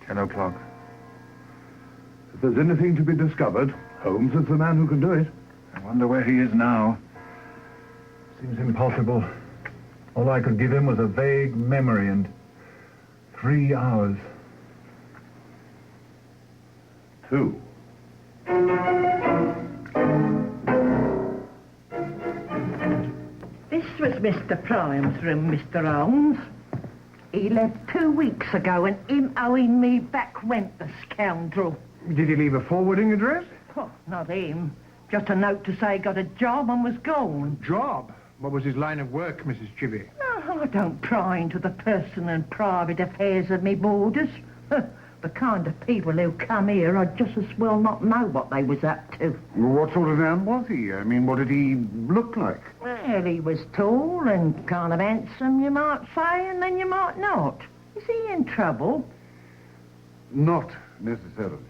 10 o'clock. If there's anything to be discovered, Holmes is the man who can do it. I wonder where he is now. Seems impossible. All I could give him was a vague memory and 3 hours. 2. This was Mr. Prime's room, Mr. Holmes. He left 2 weeks ago and him owing me back rent, the scoundrel. Did he leave a forwarding address? Oh, not him. Just a note to say he got a job and was gone. Job? What was his line of work, Mrs. Chivy? Oh, I don't pry into the personal and private affairs of me boarders. The kind of people who come here, I'd just as well not know what they was up to. Well, what sort of man was he? I mean, what did he look like? Well, he was tall and kind of handsome, you might say, and then you might not. Is he in trouble? Not necessarily.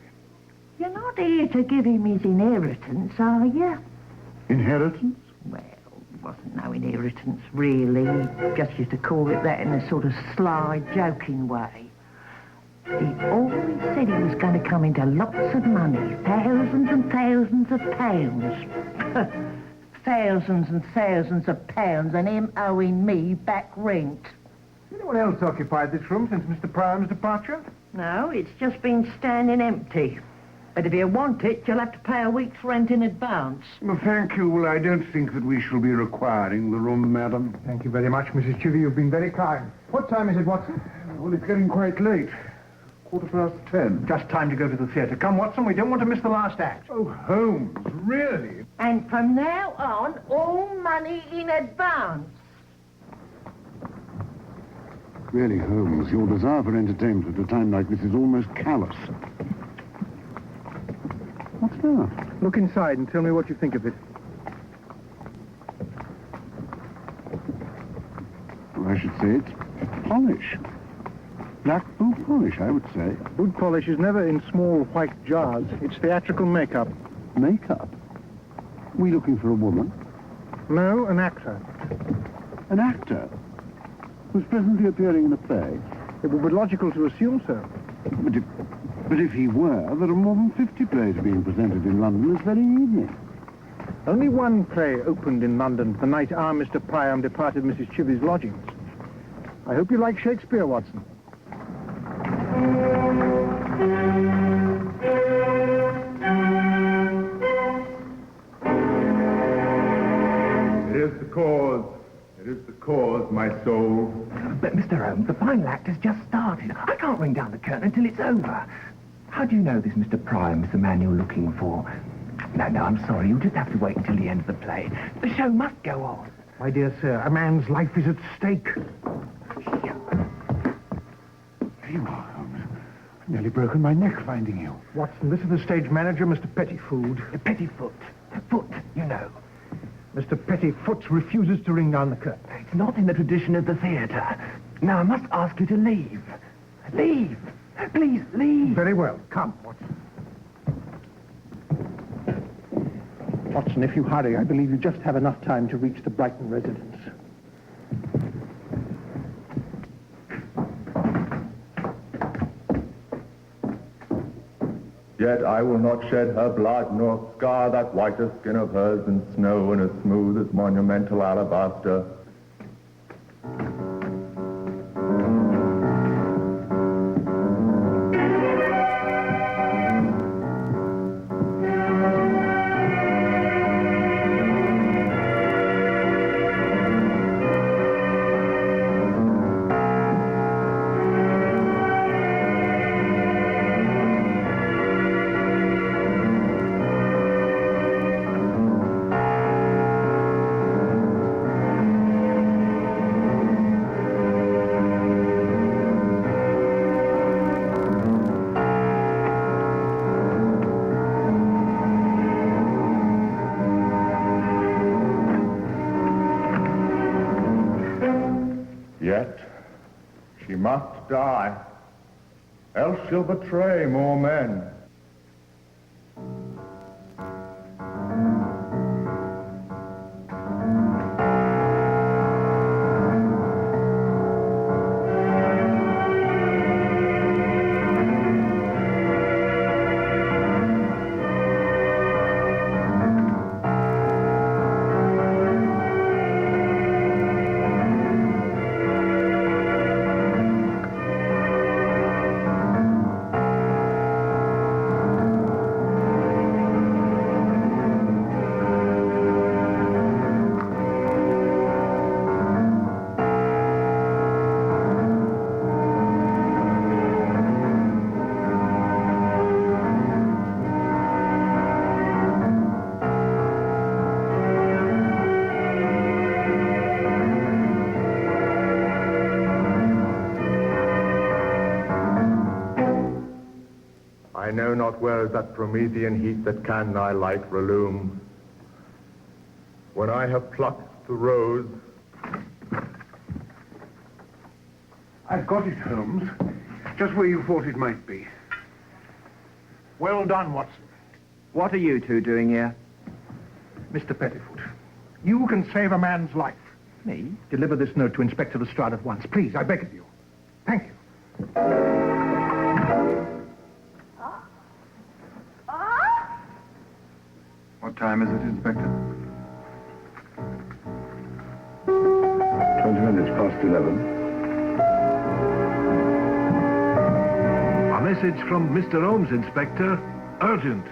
You're not here to give him his inheritance, are you? Inheritance? Well, it wasn't no inheritance, really. Just used to call it that in a sort of sly, joking way. He always said he was going to come into lots of money, thousands and thousands of pounds. Thousands and thousands of pounds, and him owing me back rent. Anyone else occupied this room since Mr. Prime's departure? No, it's just been standing empty. But if you want it, you'll have to pay a week's rent in advance. Well, thank you. Well, I don't think that we shall be requiring the room, madam. Thank you very much, Mrs. Chivy. You've been very kind. What time is it, Watson? Well, it's getting quite late. 10:15. Just time to go to the theatre. Come, Watson, we don't want to miss the last act. Oh, Holmes, really? And from now on, all money in advance. Really, Holmes, your desire for entertainment at a time like this is almost callous. What's that? Look inside and tell me what you think of it. Well, I should say it's polish. Black boot polish, I would say. Boot polish is never in small white jars. It's theatrical makeup. Makeup? We looking for a woman? No, an actor. An actor? Who's presently appearing in a play? It would be logical to assume so. But if he were, there are more than 50 plays being presented in London this very evening. Only one play opened in London the night our Mr. Priam departed Mrs. Chivy's lodgings. I hope you like Shakespeare, Watson. It is the cause. It is the cause, my soul. But, Mr. Holmes, the final act has just started. I can't ring down the curtain until it's over. How do you know this Mr. Priam is the man you're looking for? No, I'm sorry. You'll just have to wait until the end of the play. The show must go on. My dear sir, a man's life is at stake. There you are, Holmes. I've nearly broken my neck finding you. Watson, this is the stage manager, Mr. Pettifoot. Pettifoot. Foot, you know. Mr. Pettifoot refuses to ring down the curtain. It's not in the tradition of the theatre. Now, I must ask you to leave. Leave. Please, leave. Very well. Come, Watson. Watson, if you hurry, I believe you just have enough time to reach the Brighton residence. Yet I will not shed her blood, nor scar that whiter skin of hers in snow and as smooth as monumental alabaster. Yet she must die, else she'll betray more men. know not where is that Promethean heat that can thy light relume. When I have plucked the rose... I've got it, Holmes. Just where you thought it might be. Well done, Watson. What are you two doing here? Mr. Pettifoot, you can save a man's life. Me? Deliver this note to Inspector Lestrade at once. Please, I beg of you. Thank you. What time is it, Inspector? 20 minutes past 11. A message from Mr. Holmes, Inspector. Urgent.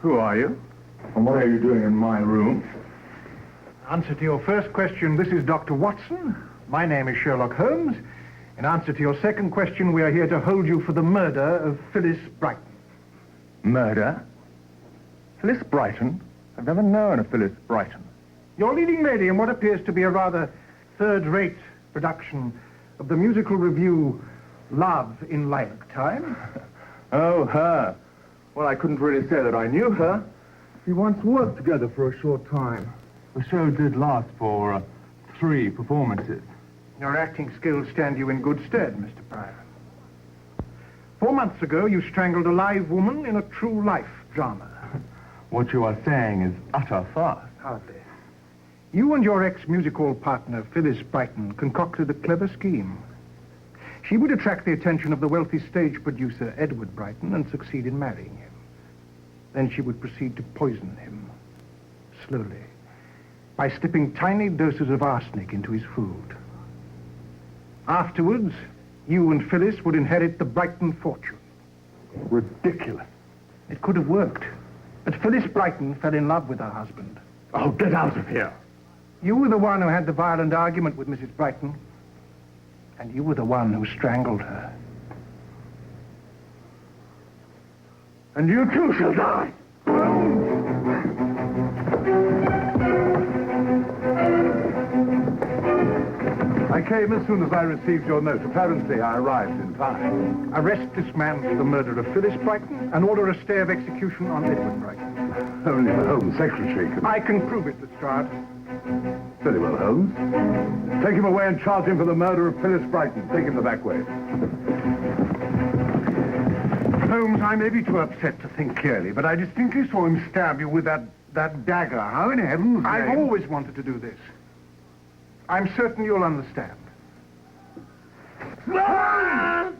Who are you? And what are you doing in my room? Answer to your first question, this is Dr. Watson. My name is Sherlock Holmes. In answer to your second question, we are here to hold you for the murder of Phyllis Brighton. Murder? Phyllis Brighton? I've never known a Phyllis Brighton. You're leading lady in what appears to be a rather third-rate production of the musical review Love in Lilac Time. Oh, her. Well, I couldn't really say that I knew her. We once worked together for a short time. The show did last for 3 performances. Your acting skills stand you in good stead, Mr. Pryor. 4 months ago, you strangled a live woman in a true life drama. What you are saying is utter farce. Hardly. You and your ex-music hall partner, Phyllis Brighton, concocted a clever scheme. She would attract the attention of the wealthy stage producer, Edward Brighton, and succeed in marrying him. Then she would proceed to poison him, slowly, by slipping tiny doses of arsenic into his food. Afterwards, you and Phyllis would inherit the Brighton fortune. Ridiculous. It could have worked, but Phyllis Brighton fell in love with her husband. Oh, get out of here. You were the one who had the violent argument with Mrs. Brighton, and you were the one who strangled her. And you too shall die. I came as soon as I received your note. Apparently, I arrived in time. Arrest this man for the murder of Phyllis Brighton and order a stay of execution on Edward Brighton. Only the Home Secretary can... I can prove it, Lestrade. Very well, Holmes. Take him away and charge him for the murder of Phyllis Brighton. Take him the back way. Holmes, I may be too upset to think clearly, but I distinctly saw him stab you with that dagger. How in heaven's name? I've always wanted to do this. I'm certain you'll understand. My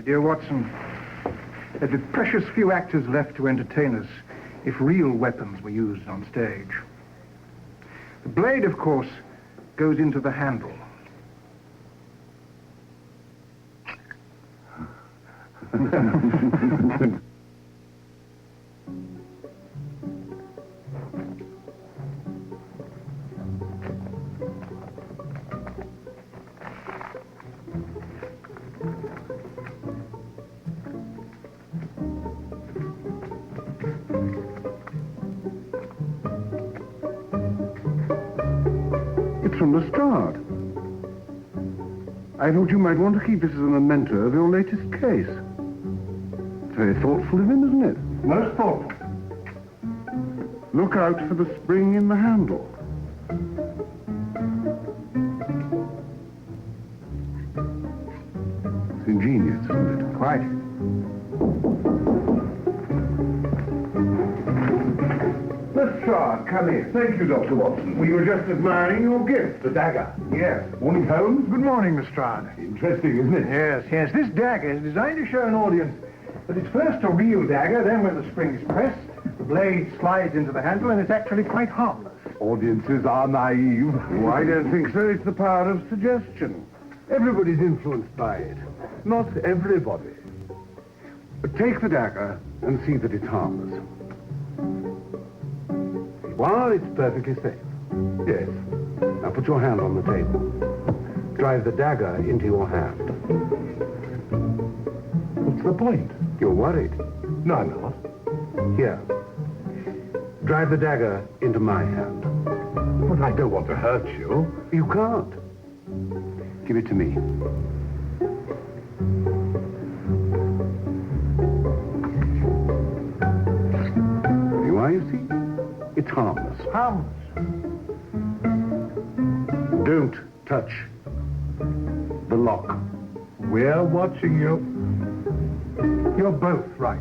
dear Watson, there'd be precious few actors left to entertain us if real weapons were used on stage. The blade, of course, goes into the handle. It's from Lestrade. I thought you might want to keep this as a memento of your latest case. It's very thoughtful of him, isn't it? Most thoughtful. Look out for the spring in the handle. It's ingenious, isn't it? Quite. Lestrade, come in. Thank you, Dr. Watson. We were just admiring your gift. The dagger. Yes. Morning, Holmes. Good morning, Lestrade. Interesting, isn't it? Yes, yes. This dagger is designed to show an audience that it's first a real dagger, then when the spring is pressed, the blade slides into the handle, and it's actually quite harmless. Audiences are naive. Oh, I don't think so. It's the power of suggestion. Everybody's influenced by it. Not everybody. But take the dagger and see that it's harmless. Well, it's perfectly safe. Yes. Now put your hand on the table. Drive the dagger into your hand. What's the point? You're worried. No, I'm not. Here. Drive the dagger into my hand. But I don't want to hurt you. You can't. Give it to me. There you are, you see? It's harmless. Harmless. Don't touch the lock. We're watching you. You're both right.